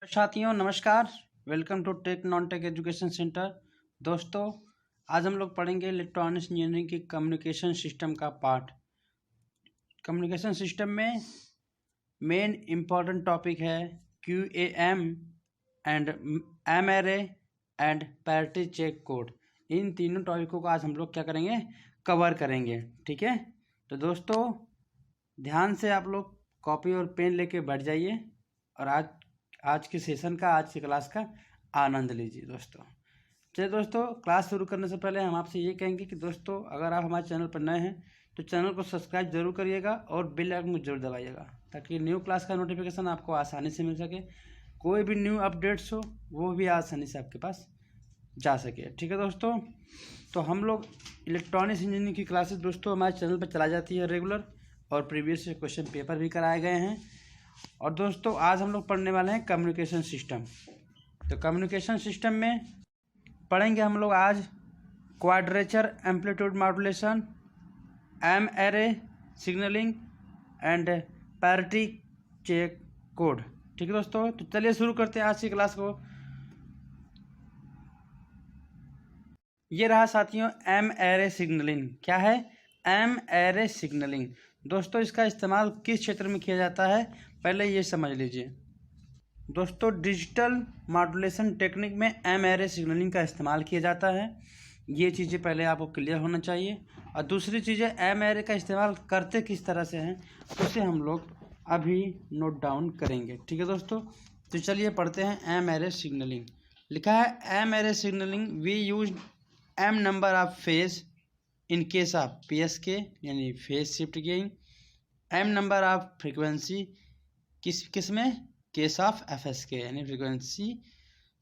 साथियों नमस्कार। Welcome to tech non tech education centre. दोस्तों आज हम लोग पढ़ेंगे इलेक्ट्रॉनिक्स इंजीनियरिंग की कम्युनिकेशन सिस्टम का पार्ट। कम्युनिकेशन सिस्टम में मेन इम्पॉर्टेंट टॉपिक है QAM and M ary and parity check code. इन तीनों टॉपिकों को आज हम लोग क्या करेंगे, कवर करेंगे। ठीक है, तो दोस्तों ध्यान से आप लोग कॉपी और पेन लेके बैठ जाइए और आज के सेशन का, आज की क्लास का आनंद लीजिए। दोस्तों चलिए दोस्तों, क्लास शुरू करने से पहले हम आपसे ये कहेंगे कि दोस्तों अगर आप हमारे चैनल पर नए हैं तो चैनल को सब्सक्राइब जरूर करिएगा और बेल आइकन को जरूर दबाइएगा ताकि न्यू क्लास का नोटिफिकेशन आपको आसानी से मिल सके। कोई भी न्यू अपडेट्स हो वो भी आसानी से आपके पास जा सके। ठीक है दोस्तों, तो हम लोग इलेक्ट्रॉनिक्स इंजीनियरिंग की क्लासेस दोस्तों हमारे चैनल पर चलाई जाती है रेगुलर, और प्रीवियस क्वेश्चन पेपर भी कराए गए हैं। और दोस्तों आज हम लोग पढ़ने वाले हैं कम्युनिकेशन सिस्टम। तो कम्युनिकेशन सिस्टम में पढ़ेंगे हम लोग आज quadrature amplitude modulation, M ary signalling and parity check code. ठीक है दोस्तों, तो चलिए शुरू करते हैं आज की क्लास को। ये रहा साथियों एम एरे सिग्नलिंग। क्या है एम एरे सिग्नलिंग? दोस्तों इसका इस्तेमाल किस क्षेत्र में किया जाता है पहले ये समझ लीजिए। दोस्तों डिजिटल मॉड्यूलेशन टेक्निक में एम एरे सिग्नलिंग का इस्तेमाल किया जाता है। ये चीज़ें पहले आपको क्लियर होना चाहिए। और दूसरी चीज़ें एम एरे का इस्तेमाल करते किस तरह से हैं उसे हम लोग अभी नोट डाउन करेंगे। ठीक है दोस्तों, तो चलिए पढ़ते हैं एम एरे सिग्नलिंग। लिखा है M ary signalling we use M number of phase in case of PSK यानी phase shift keying, M number of frequency किस में केस ऑफ FSK यानी फ्रीक्वेंसी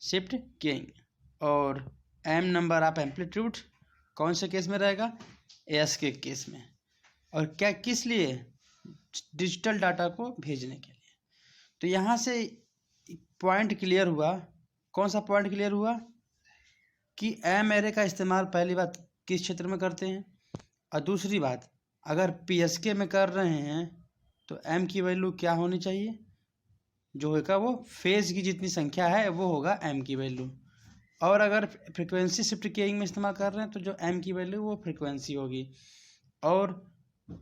शिफ्ट गियरिंग, और एम नंबर ऑफ एम्पलीट्यूड कौन से case में रहेगा, ASK case में। और क्या किस लिए, डिजिटल डाटा को भेजने के लिए। तो यहाँ से पॉइंट क्लियर हुआ। कौन सा पॉइंट क्लियर हुआ कि एम एरे का इस्तेमाल पहली बात किस क्षेत्र में करते हैं, और दूसरी बात अगर PSK में कर रहे हैं तो एम की वैल्यू क्या होनी चाहिए, जो होगा वो फेज की जितनी संख्या है वो होगा एम की वैल्यू। और अगर फ्रीक्वेंसी शिफ्ट गियरिंग में इस्तेमाल कर रहे हैं तो जो एम की वैल्यू वो फ्रीक्वेंसी होगी। और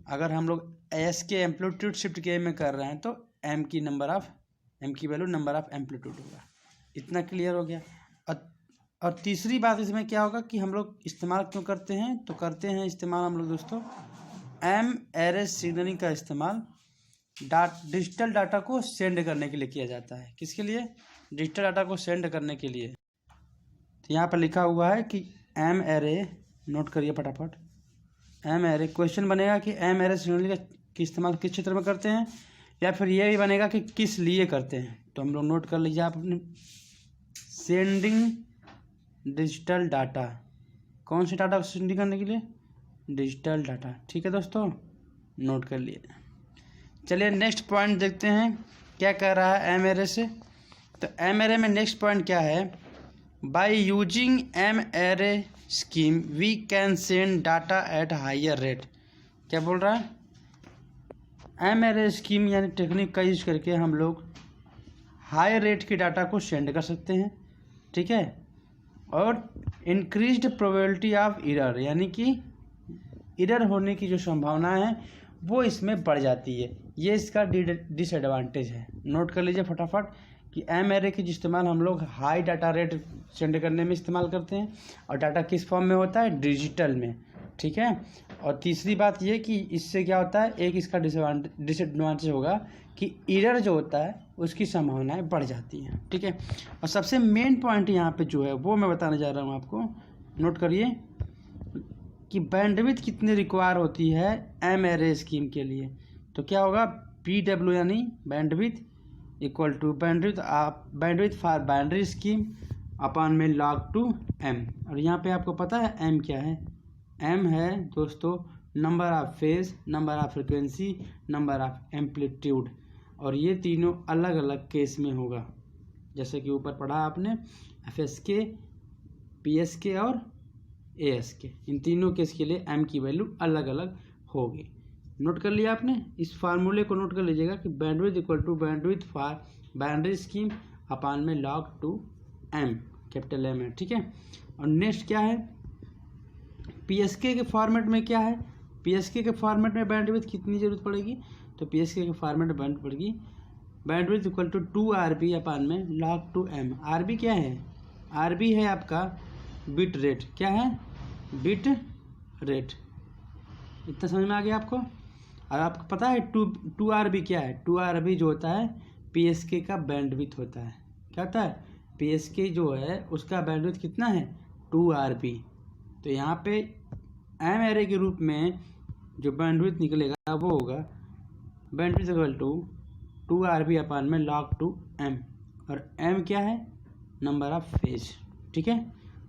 अगर हम लोग ASK एम्पलीट्यूड शिफ्ट गियरिंग में कर रहे हैं तो एम की वैल्यू नंबर ऑफ एम्पलीट्यूड होगा। इतना क्लियर हो गया। और तीसरी बात इसमें क्या होगा कि हम लोग इस्तेमाल क्यों करते हैं, तो करते हैं इस्तेमाल हम लोग दोस्तों एम एरे सिग्नलिंग का इस्तेमाल डिजिटल डाटा को सेंड करने के लिए किया जाता है। किसके लिए, डिजिटल डाटा को सेंड करने के लिए। तो यहाँ पर लिखा हुआ है कि एम एरे, नोट करिए फटाफट। एम एरे क्वेश्चन बनेगा कि एम एरे सिग्नलिंग का इस्तेमाल किस क्षेत्र में करते हैं, या फिर ये भी बनेगा कि किस लिए करते हैं। तो हम लोग नोट कर लीजिए आप अपने, सेंडिंग डिजिटल डाटा, कौन से डाटा को सेंडिंग करने के लिए, डिजिटल डाटा। ठीक है दोस्तों, नोट कर लिए। चलिए नेक्स्ट पॉइंट देखते हैं क्या कह रहा है एम एरे से। तो एम एरे में नेक्स्ट पॉइंट क्या है, by using M ary scheme we can send data at higher rate. क्या बोल रहा है, एम एरे स्कीम यानी टेक्निक का यूज करके हम लोग हाई रेट के डाटा को सेंड कर सकते हैं। ठीक है, और इंक्रीज्ड प्रोबेबिलिटी ऑफ एरर यानी कि एरर होने की जो संभावना है वो इसमें बढ़ जाती है। ये इसका डिसएडवांटेज है। नोट कर लीजिए फटाफट कि एम एरे की इस्तेमाल हम लोग हाई डाटा रेट सेंड करने में इस्तेमाल करते हैं, और डाटा किस फॉर्म में होता है, डिजिटल में। ठीक है, और तीसरी बात ये कि इससे क्या होता है, एक इसका डिसएडवांटेज होगा कि एरर जो होता है उसकी संभावनाएं बढ़ जाती हैं। ठीक है, और सबसे मेन पॉइंट यहाँ पे जो है वो मैं बताने जा रहा हूँ आपको। नोट करिए कि बैंडविड्थ कितनी रिक्वायर होती है एम एरे स्कीम के लिए। तो क्या होगा, PW यानी bandwidth equal to bandwidth for binary scheme upon में log 2 m। और यहाँ पे आपको पता है m क्या है, m है दोस्तों number of phase, number of frequency, number of amplitude. और ये तीनों अलग अलग केस में होगा, जैसे कि ऊपर पढ़ा आपने FSK, PSK और ASK। इन तीनों केस के लिए m की वैल्यू अलग अलग होगी। नोट कर लिया आपने, इस फार्मूले को नोट कर लीजिएगा कि bandwidth equal to bandwidth for binary scheme upon में log 2 m, कैपिटल M है, ठीक है। और नेक्स्ट क्या है, PSK के फॉर्मेट में क्या है, PSK के फॉर्मेट में बैंडविड्थ कितनी जरूरत पड़ेगी, तो PSK के फॉर्मेट में बैंड पड़ेगी बैंडविड्थ इक्वल टू 2RB अपान में log 2 m। RB क्या है, RB है आपका बिट रेट, क्या है, बिट रेट। इतना समझ में आ गया आपको। और आपको पता है 2RB क्या है, 2RB जो होता है PSK का बैंडविड्थ होता है। क्या होता है, PSK जो है उसका बैंडविड्थ कितना है, 2RB। तो यहाँ पे एम एरे के रूप में जो बैंडविड्थ निकलेगा वो होगा बैंडविड्थ इक्वल टू 2RB अपान में log 2 m, और m क्या है, नंबर ऑफ फेज, ठीक है।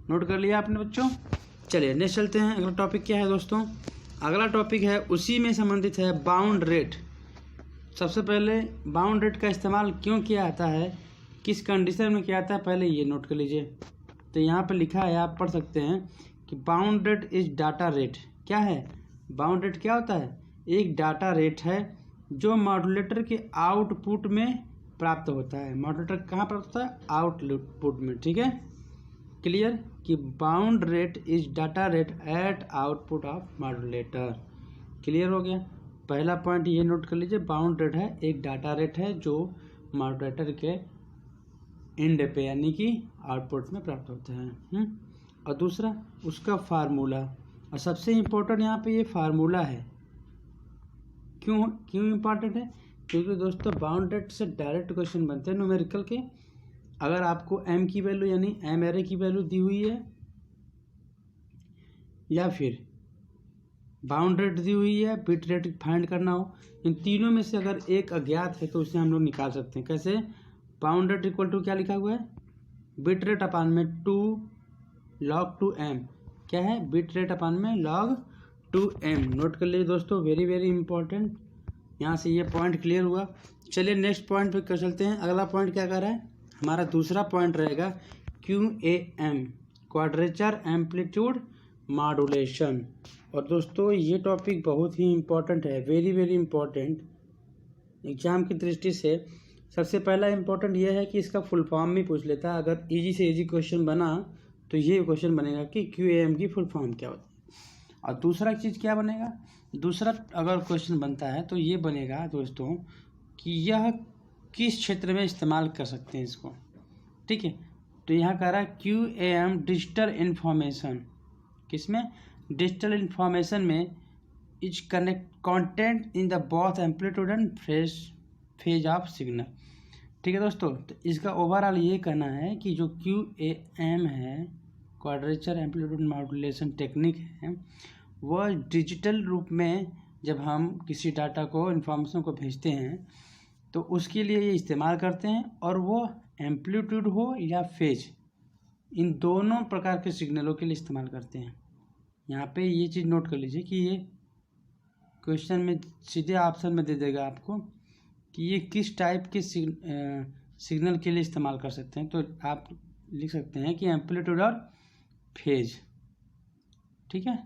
नोट कर लिया आपने बच्चों। चलिए नेक्स्ट चलते हैं। अगला टॉपिक क्या है दोस्तों, अगला टॉपिक है उसी में संबंधित है बाउंड रेट। सबसे पहले बाउंड रेट का इस्तेमाल क्यों किया जाता है, किस कंडीशन में किया जाता है, पहले ये नोट कर लीजिए। तो यहाँ पे लिखा है, आप पढ़ सकते हैं कि bound rate is data rate. क्या है, बाउंड रेट क्या होता है, एक डाटा रेट है जो मॉड्यूलेटर के आउटपुट में प्राप्त होता है। मॉड्यूलेटर कहाँ प्राप्त होता है, आउटपुट में, ठीक है। क्लियर कि bound rate is data rate at output of modulator. Clear हो गया। पहला पॉइंट ये नोट कर लीजिए, बाउंड रेट है एक डाटा रेट है जो मॉड्यूलेटर के एंड पे यानी कि आउटपुट में प्राप्त होता है। और दूसरा उसका फार्मूला, और सबसे इम्पोर्टेंट यहाँ पे ये फार्मूला है। क्यों इम्पोर्टेंट है, क्योंकि दोस्तों बाउंड रेट से डायरेक्ट क्वेश्चन बनते हैं न्यूमेरिकल के। अगर आपको m की वैल्यू यानी m एरे की वैल्यू दी हुई है या फिर बाउंड रेट दी हुई है, बिट रेट फाइंड करना हो, इन तीनों में से अगर एक अज्ञात है तो उसे हम लोग निकाल सकते हैं। कैसे, बाउंड रेट इक्वल टू क्या लिखा हुआ है, बिट रेट अपान में 2 log 2 m। क्या है, बिट रेट अपान में log 2 m। नोट कर लीजिए दोस्तों, वेरी वेरी इंपॉर्टेंट। यहाँ से ये पॉइंट क्लियर हुआ। चलिए नेक्स्ट पॉइंट पे कर चलते हैं। अगला पॉइंट क्या कर रहा है, हमारा दूसरा पॉइंट रहेगा QAM, क्वाड्रेचर एम्पलीट्यूड मॉड्यूलेशन। और दोस्तों ये टॉपिक बहुत ही इम्पोर्टेंट है, वेरी वेरी इम्पोर्टेंट एग्जाम की दृष्टि से। सबसे पहला इम्पोर्टेंट ये है कि इसका फुल फॉर्म भी पूछ लेता है। अगर इजी से इजी क्वेश्चन बना तो ये क्वेश्चन बनेगा कि QAM की फुल फॉर्म क्या होती है। और दूसरा चीज़ क्या बनेगा, दूसरा अगर क्वेश्चन बनता है तो ये बनेगा दोस्तों कि यह किस क्षेत्र में इस्तेमाल कर सकते हैं इसको, ठीक है। तो यहाँ कह रहा है QAM डिजिटल इन्फॉर्मेशन, किसमें, डिजिटल इन्फॉर्मेशन में is connect content in the both amplitude and phase of signal, ठीक है दोस्तों। तो इसका ओवरऑल ये कहना है कि जो QAM है, क्वाड्रेचर एम्पलीट्यूड मॉड्यूलेशन टेक्निक है, वह डिजिटल रूप में जब हम किसी डाटा को इन्फॉर्मेशन को भेजते हैं तो उसके लिए ये इस्तेमाल करते हैं। और वो एम्पलीट्यूड हो या फेज, इन दोनों प्रकार के सिग्नलों के लिए इस्तेमाल करते हैं। यहाँ पे ये चीज़ नोट कर लीजिए कि ये क्वेश्चन में सीधे ऑप्शन में दे देगा आपको कि ये किस टाइप के सिग्नल के लिए इस्तेमाल कर सकते हैं। तो आप लिख सकते हैं कि एम्पलीट्यूड और फेज, ठीक है।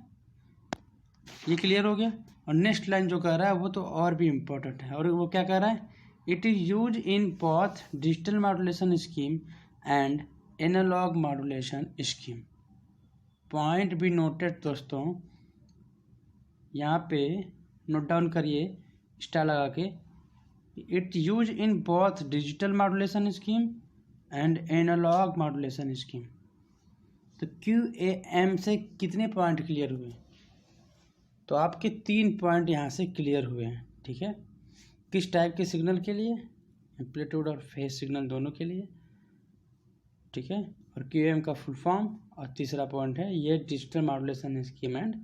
ये क्लियर हो गया। और नेक्स्ट लाइन जो कह रहा है वो तो और भी इम्पोर्टेंट है, और वो क्या कह रहा है, it is use in both digital modulation scheme and analog modulation scheme. Point भी नोटेड दोस्तों, यहाँ पे नोट डाउन करिए स्टार लगा के, it use in both digital modulation scheme and analog modulation scheme. तो QAM से कितने पॉइंट क्लियर हुए, तो आपके 3 पॉइंट यहाँ से क्लियर हुए हैं, ठीक है। किस टाइप के सिग्नल के लिए, एम्पलीट्यूड और फेज सिग्नल दोनों के लिए, ठीक है। और QAM का फुल फॉर्म। और तीसरा पॉइंट है ये digital modulation scheme and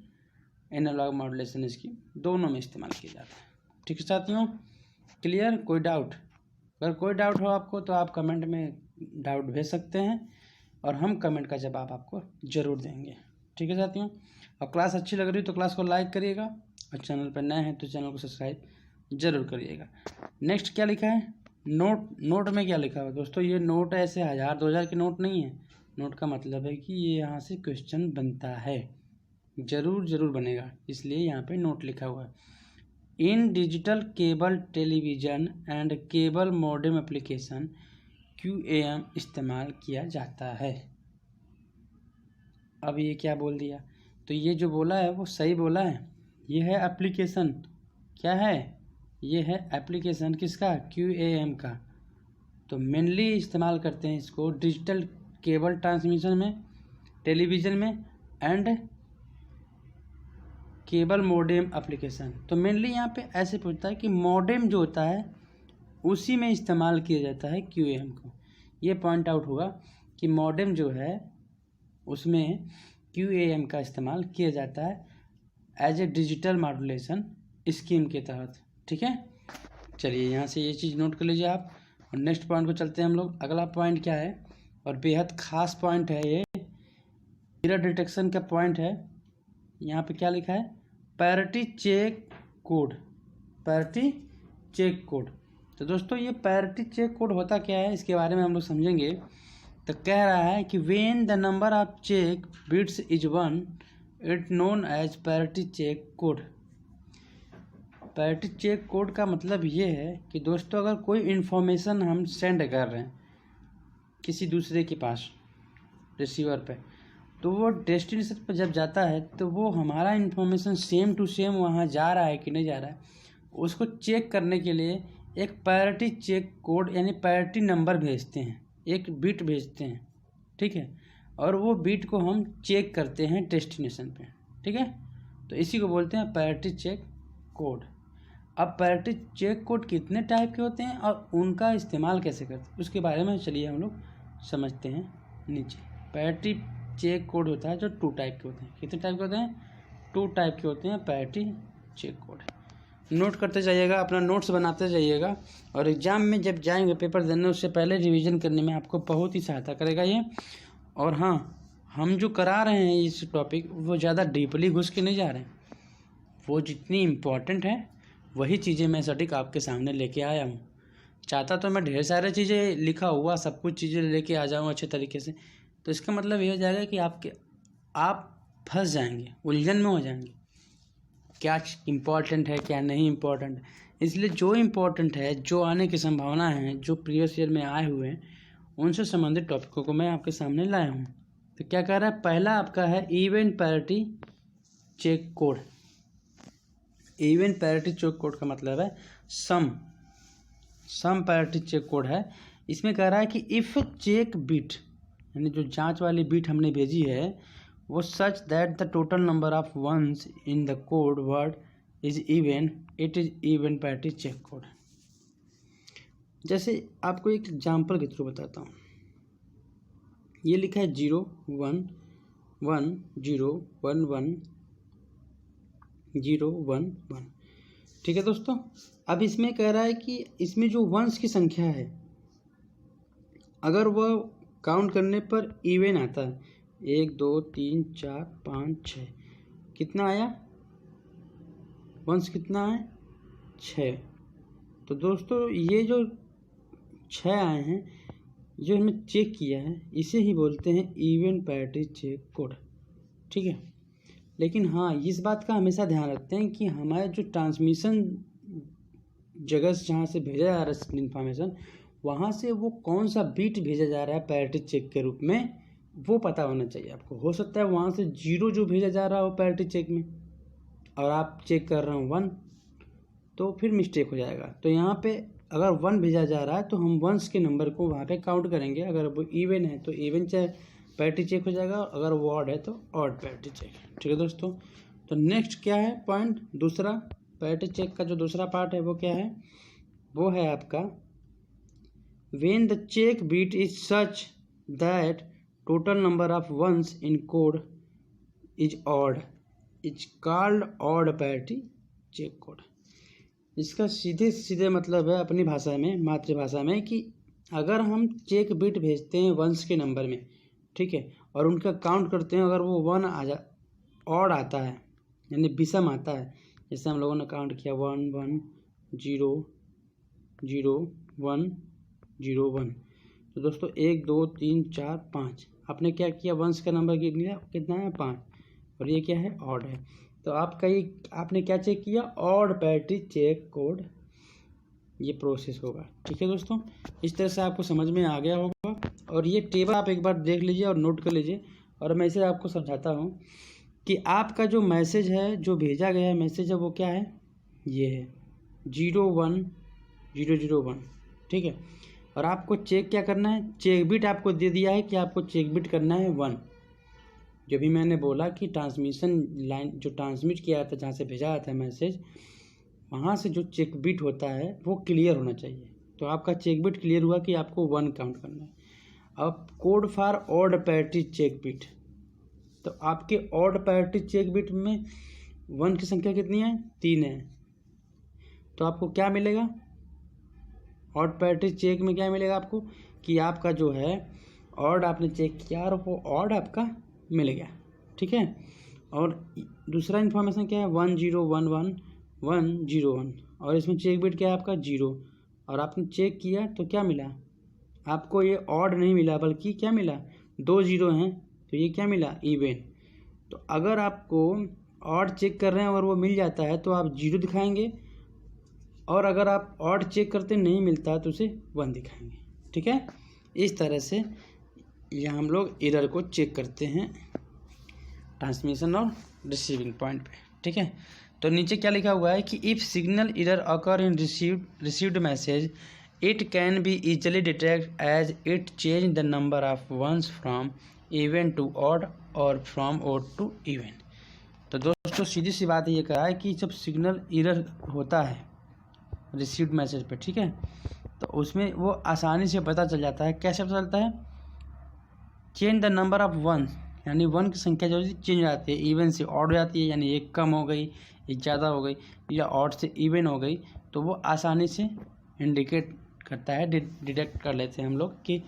analog modulation scheme दोनों में इस्तेमाल किया जाता है, ठीक है साथियों। क्लियर, कोई डाउट, अगर कोई डाउट हो आपको तो आप कमेंट में डाउट भेज सकते हैं और हम कमेंट का जवाब आपको ज़रूर देंगे, ठीक है साथियों। और क्लास अच्छी लग रही है तो क्लास को लाइक करिएगा, और चैनल पर नए हैं तो चैनल को सब्सक्राइब जरूर करिएगा। नेक्स्ट क्या लिखा है, नोट में क्या लिखा हुआ है दोस्तों, ये नोट ऐसे 1000-2000 के नोट नहीं है। नोट का मतलब है कि ये यहाँ से क्वेश्चन बनता है, ज़रूर बनेगा, इसलिए यहाँ पे नोट लिखा हुआ है। इन digital cable television and cable modem application QAM इस्तेमाल किया जाता है। अब ये क्या बोल दिया, तो ये जो बोला है वो सही बोला है। ये है एप्लीकेशन, क्या है, ये है एप्लीकेशन किसका, QAM का। तो मेनली इस्तेमाल करते हैं इसको डिजिटल केबल ट्रांसमिशन में, टेलीविज़न में एंड केबल मॉडेम एप्लीकेशन। तो मेनली यहाँ पे ऐसे पूछता है कि मॉडेम जो होता है उसी में इस्तेमाल किया जाता है QAM को। ये पॉइंट आउट होगा कि मॉडेम जो है उसमें QAM का इस्तेमाल किया जाता है as a digital modulation scheme के तहत। ठीक है, चलिए यहाँ से ये चीज़ नोट कर लीजिए आप। और नेक्स्ट पॉइंट को चलते हैं हम लोग। अगला पॉइंट क्या है, और बेहद खास पॉइंट है ये, एरर डिटेक्शन का पॉइंट है। यहाँ पे क्या लिखा है, parity check code, parity check code. तो दोस्तों ये पैरिटी चेक कोड होता क्या है, इसके बारे में हम लोग समझेंगे। तो कह रहा है कि when the number of check bits is 1 it known as parity check code. Parity check code का मतलब ये है कि दोस्तों अगर कोई इन्फॉर्मेशन हम सेंड कर रहे हैं किसी दूसरे के पास रिसीवर पे, तो वो डेस्टिनेशन पर जब जाता है तो वो हमारा इन्फॉर्मेशन सेम टू सेम वहाँ जा रहा है कि नहीं जा रहा है, उसको चेक करने के लिए एक पैरिटी चेक कोड यानी पैरिटी नंबर भेजते हैं, एक बिट भेजते हैं। ठीक है, और वो बिट को हम चेक करते हैं डेस्टिनेशन पे। ठीक है, तो इसी को बोलते हैं पैरिटी चेक कोड। अब पैरिटी चेक कोड कितने टाइप के होते हैं और उनका इस्तेमाल कैसे करते हैं उसके बारे में चलिए हम लोग समझते हैं। नीचे पैरिटी चेक कोड होता है जो 2 टाइप के होते हैं। कितने टाइप के होते हैं, 2 टाइप के होते हैं पैरिटी चेक कोड। नोट करते जाइएगा, अपना नोट्स बनाते जाइएगा, और एग्ज़ाम में जब जाएंगे पेपर देने उससे पहले रिवीजन करने में आपको बहुत ही सहायता करेगा ये। और हाँ, हम जो करा रहे हैं इस टॉपिक वो ज़्यादा डीपली घुस के नहीं जा रहे हैं, वो जितनी इम्पोर्टेंट है वही चीज़ें मैं सटीक आपके सामने लेके आया हूँ। चाहता तो मैं ढेर सारे चीज़ें लिखा हुआ सब कुछ चीज़ें लेके आ जाऊँ अच्छे तरीके से, तो इसका मतलब ये हो जाएगा कि आप फंस जाएंगे, उलझन में हो जाएंगे, क्या इम्पोर्टेंट है क्या नहीं इम्पोर्टेंट है। इसलिए जो इम्पोर्टेंट है, जो आने की संभावना है, जो प्रीवियस ईयर में आए हुए हैं, उनसे संबंधित टॉपिकों को मैं आपके सामने लाया हूँ। तो क्या कह रहा है, पहला आपका है event parity check code. Event parity check code का मतलब है सम पैरिटी चेक कोड है। इसमें कह रहा है कि इफ़ चेक बिट यानी जो जांच वाली बिट हमने भेजी है वो such that the total number of ones in the code word is even, it is even parity check code. जैसे आपको एक एग्जांपल के थ्रू बताता हूँ। ये लिखा है 0 1 1 0 1 1 0 1 1। ठीक है दोस्तों, अब इसमें कह रहा है कि इसमें जो वंस की संख्या है अगर वह काउंट करने पर इवन आता है, 1 2 3 4 5 6, कितना आया वंस, कितना है 6। तो दोस्तों ये जो 6 आए हैं जो हमने चेक किया है इसे ही बोलते हैं इवन पैरिटी चेक कोड। ठीक है, लेकिन हाँ इस बात का हमेशा ध्यान रखते हैं कि हमारे जो ट्रांसमिशन जगह से जहाँ से भेजा जा रहा है इन्फॉर्मेशन, वहाँ से वो कौन सा बीट भेजा जा रहा है पैरिटी चेक के रूप में वो पता होना चाहिए आपको। हो सकता है वहाँ से 0 जो भेजा जा रहा हो पैरिटी चेक में और आप चेक कर रहे हो 1, तो फिर मिस्टेक हो जाएगा। तो यहाँ पे अगर 1 भेजा जा रहा है तो हम वंस के नंबर को वहाँ पे काउंट करेंगे। अगर वो इवन है तो इवन पैरिटी चेक हो जाएगा, अगर वो ऑड है तो ऑड पैरिटी चेक। ठीक है दोस्तों, तो नेक्स्ट क्या है पॉइंट, दूसरा पैरिटी चेक का जो दूसरा पार्ट है वो क्या है, वो है आपका when the check bit is such that total number of ones in code is odd is called odd parity check code. इसका सीधे सीधे मतलब है अपनी भाषा में, मातृभाषा में, कि अगर हम चेक बिट भेजते हैं वंस के नंबर में, ठीक है, और उनका काउंट करते हैं, अगर वो 1 ऑड आता है यानी विषम आता है, जैसे हम लोगों ने काउंट किया 1 1 0 0 1 0 1, तो दोस्तों 1 2 3 4 5 आपने क्या किया, वंस का नंबर कितना है 5, और ये क्या है ऑड है। तो आपने क्या चेक किया, ऑड पैरिटी चेक कोड ये प्रोसेस होगा। ठीक है दोस्तों, इस तरह से आपको समझ में आ गया होगा। और ये टेबल आप एक बार देख लीजिए और नोट कर लीजिए। और मैं इसे आपको समझाता हूँ कि आपका जो मैसेज है, जो भेजा गया है मैसेज है, वो क्या है, ये है 01001। ठीक है, और आपको चेक क्या करना है, चेक बिट आपको दे दिया है कि आपको चेक बिट करना है 1। जो भी मैंने बोला कि ट्रांसमिशन लाइन जो ट्रांसमिट किया था, जहाँ से भेजा जाता है मैसेज, वहाँ से जो चेक बिट होता है वो क्लियर होना चाहिए। तो आपका चेक बिट क्लियर हुआ कि आपको 1 काउंट करना है। अब code for odd parity check bit, तो आपके ऑड पैरिटी चेक बिट में 1 की संख्या कितनी है, 3 है। तो आपको क्या मिलेगा, ऑड पैरिटी चेक में क्या मिलेगा आपको कि आपका जो है ऑड आपने चेक किया और वो ऑड आपका मिल गया। ठीक है, और दूसरा इन्फॉर्मेशन क्या है, 1011101, और इसमें चेक बिट क्या है आपका 0। और आपने चेक किया तो क्या मिला आपको, ये ऑड नहीं मिला बल्कि क्या मिला, 2 0 हैं, तो ये क्या मिला, इवन। तो अगर आपको ऑड चेक कर रहे हैं और वो मिल जाता है तो आप 0 दिखाएंगे, और अगर आप ऑड चेक करते नहीं मिलता तो उसे 1 दिखाएंगे। ठीक है, इस तरह से यह हम लोग एरर को चेक करते हैं ट्रांसमिशन और रिसीविंग पॉइंट पे। ठीक है, तो नीचे क्या लिखा हुआ है कि if signal error occur in received message it can be easily detect as it change the number of ones from even to odd और फ्रॉम ऑड टू इवन। तो दोस्तों सीधी सी बात ये कहा है कि जब सिग्नल एरर होता है रिसीव्ड मैसेज पे, ठीक है, तो उसमें वो आसानी से पता चल जाता है। कैसे पता चलता है, change the number of one, यानी 1 की संख्या जो चेंज हो जाती है, इवन से ऑड हो जाती है, यानी एक कम हो गई, एक ज़्यादा हो गई, या ऑड से इवन हो गई, तो वो आसानी से इंडिकेट करता है, डिटेक्ट कर लेते हैं हम लोग कि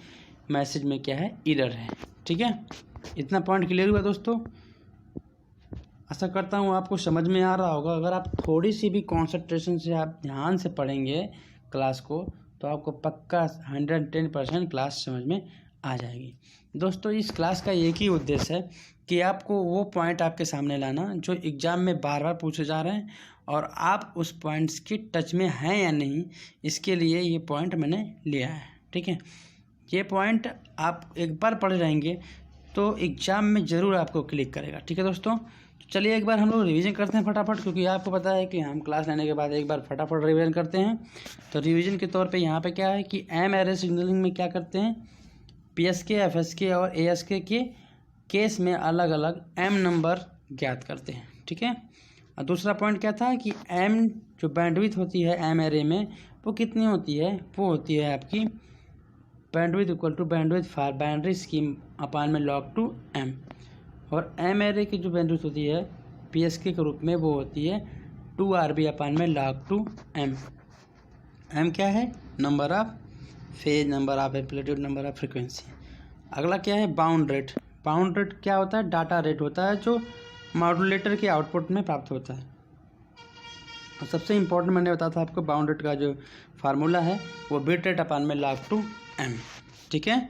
मैसेज में क्या है, एरर है। ठीक है, इतना पॉइंट क्लियर हुआ दोस्तों। आशा करता हूँ आपको समझ में आ रहा होगा। अगर आप थोड़ी सी भी कॉन्सेंट्रेशन से आप ध्यान से पढ़ेंगे क्लास को तो आपको पक्का 110% क्लास समझ में आ जाएगी। दोस्तों इस क्लास का एक ही उद्देश्य है कि आपको वो पॉइंट आपके सामने लाना जो एग्ज़ाम में बार बार पूछे जा रहे हैं और आप उस पॉइंट्स के टच में हैं या नहीं, इसके लिए ये पॉइंट मैंने लिया है। ठीक है, ये पॉइंट आप एक बार पढ़ रहेंगे तो एग्ज़ाम में ज़रूर आपको क्लिक करेगा। ठीक है दोस्तों, तो चलिए एक बार हम लोग रिवीजन करते हैं फटाफट, क्योंकि आपको पता है कि हम क्लास लेने के बाद एक बार फटाफट रिवीजन करते हैं। तो रिवीजन के तौर पे यहाँ पे क्या है कि एम एरे सिग्नलिंग में क्या करते हैं, PSK, FSK और ASK के केस में अलग अलग m नंबर ज्ञात करते हैं। ठीक है, और दूसरा पॉइंट क्या था कि m जो बैंडविड्थ होती है एम एरे में वो कितनी होती है, वो होती है आपकी bandwidth equal to bandwidth for binary scheme upon में log 2 m, और एम एरे की जो बैंडविड्थ होती है PSK के रूप में वो होती है 2RB अपान में log 2 m। m क्या है, number of phase, number of amplitude, number of frequency. अगला क्या है, बाउंड रेट। बाउंड रेट क्या होता है, डाटा रेट होता है जो मॉड्यूलेटर के आउटपुट में प्राप्त होता है। और सबसे इम्पोर्टेंट मैंने बताया था आपको, बाउंड रेट का जो फार्मूला है वो बिट रेट अपान में log 2 m। ठीक है,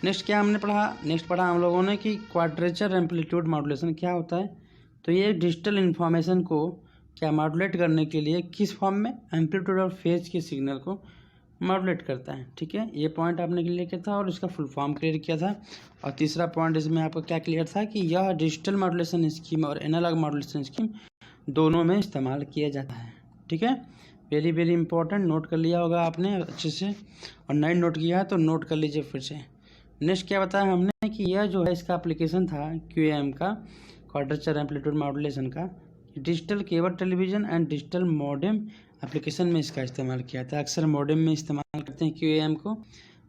नेक्स्ट क्या हमने पढ़ा, नेक्स्ट पढ़ा हम लोगों ने कि क्वाड्रेचर एम्पलीट्यूड मॉड्यूलेशन क्या होता है। तो ये डिजिटल इन्फॉर्मेशन को क्या मॉड्यूलेट करने के लिए किस फॉर्म में, एम्पलीट्यूड और फेज के सिग्नल को मॉड्यूलेट करता है। ठीक है, ये पॉइंट आपने क्लियर किया था और इसका फुल फॉर्म क्लियर किया था। और तीसरा पॉइंट इसमें आपका क्या क्लियर था कि यह डिजिटल मॉड्यूलेशन स्कीम और एनालॉग मॉड्यूलेशन स्कीम दोनों में इस्तेमाल किया जाता है। ठीक है, वेरी वेरी इंपॉर्टेंट, नोट कर लिया होगा आपने अच्छे से, और नहीं नोट किया है तो नोट कर लीजिए फिर से। नेक्स्ट क्या बताया हमने कि यह जो है इसका एप्लीकेशन था QAM का, क्वाड्रेचर एम्पलीट्यूड मॉड्यूलेशन का, digital cable television and digital modem application में इसका इस्तेमाल किया था। अक्सर मॉडेम में इस्तेमाल करते हैं QAM को।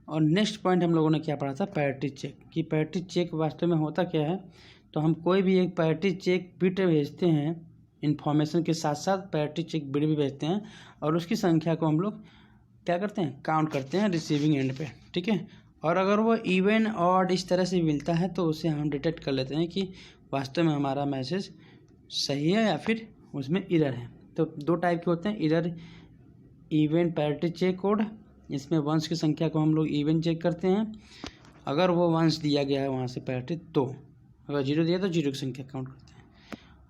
और नेक्स्ट पॉइंट हम लोगों ने क्या पढ़ा था, पैरिटी चेक, कि पैरिटी चेक वास्तव में होता क्या है। तो हम कोई भी एक पैरिटी चेक बिट भेजते हैं, इन्फॉर्मेशन के साथ साथ पैरिटी चेक बिट भी भेजते हैं, और उसकी संख्या को हम लोग क्या करते हैं, काउंट करते हैं रिसीविंग एंड पे। ठीक है, और अगर वो इवन ऑड इस तरह से मिलता है तो उसे हम डिटेक्ट कर लेते हैं कि वास्तव में हमारा मैसेज सही है या फिर उसमें एरर है। तो 2 टाइप के होते हैं, error even parity check code, इसमें वंस की संख्या को हम लोग इवन चेक करते हैं, अगर वो वंस दिया गया है वहाँ से पैरिटी, तो अगर 0 दिया तो 0 की संख्या काउंट करते हैं।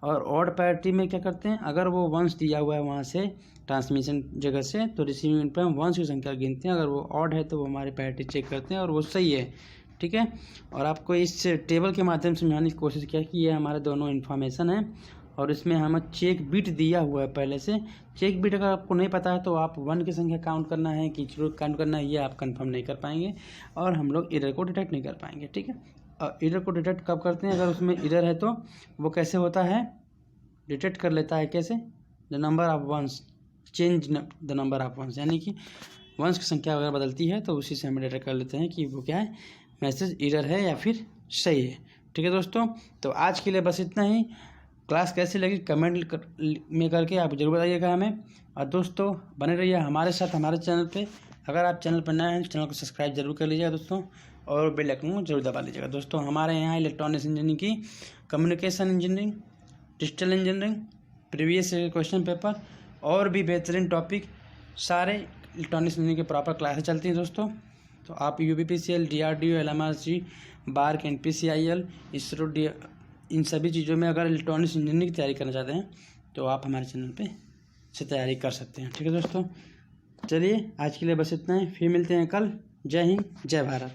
और ऑड पैरिटी में क्या करते हैं, अगर वो वंस दिया हुआ है वहाँ से ट्रांसमिशन जगह से, तो रिसीविंग एंड पे हम वंस की संख्या गिनते हैं, अगर वो ऑड है तो वो हमारी पैरिटी चेक करते हैं और वो सही है, ठीक है। और आपको इस टेबल के माध्यम से समझाने की कोशिश किया कि ये हमारे दोनों इन्फॉर्मेशन है और इसमें हमें चेक बिट दिया हुआ है पहले से। चेक बिट अगर आपको नहीं पता है तो आप 1 की संख्या काउंट करना है कि 0 काउंट करना है, ये आप कंफर्म नहीं कर पाएंगे और हम लोग एरर को डिटेक्ट नहीं कर पाएंगे, ठीक है। और एरर को डिटेक्ट कब करते हैं, अगर उसमें एरर है तो वो कैसे होता है, डिटेक्ट कर लेता है कैसे, the number of ones change the number of ones, यानी कि वंस की संख्या अगर बदलती है तो उसी से हम डिटेक्ट कर लेते हैं कि वो क्या है, मैसेज एरर है या फिर सही है, ठीक है दोस्तों। तो आज के लिए बस इतना ही। क्लास कैसी लगी कमेंट में करके आप जरूर बताइएगा हमें। और दोस्तों बने रहिए हमारे साथ हमारे चैनल पे। अगर आप चैनल पर नए हैं तो चैनल को सब्सक्राइब जरूर कर लीजिएगा दोस्तों और बेल आइकन को जरूर दबा लीजिएगा दोस्तों। हमारे यहाँ इलेक्ट्रॉनिक्स इंजीनियरिंग की, communication engineering, digital engineering, previous question paper और भी बेहतरीन टॉपिक सारे इलेक्ट्रॉनिक्स इंजीनियरिंग के प्रॉपर क्लासेस चलती हैं दोस्तों। तो आप UPPCL, DRDO, LMRC, BARC, NPCIL, ISRO, इन सभी चीज़ों में अगर इलेक्ट्रॉनिक्स इंजीनियरिंग की तैयारी करना चाहते हैं तो आप हमारे चैनल पे से तैयारी कर सकते हैं, ठीक है दोस्तों। चलिए आज के लिए बस इतना ही, फिर मिलते हैं कल। जय हिंद, जय भारत।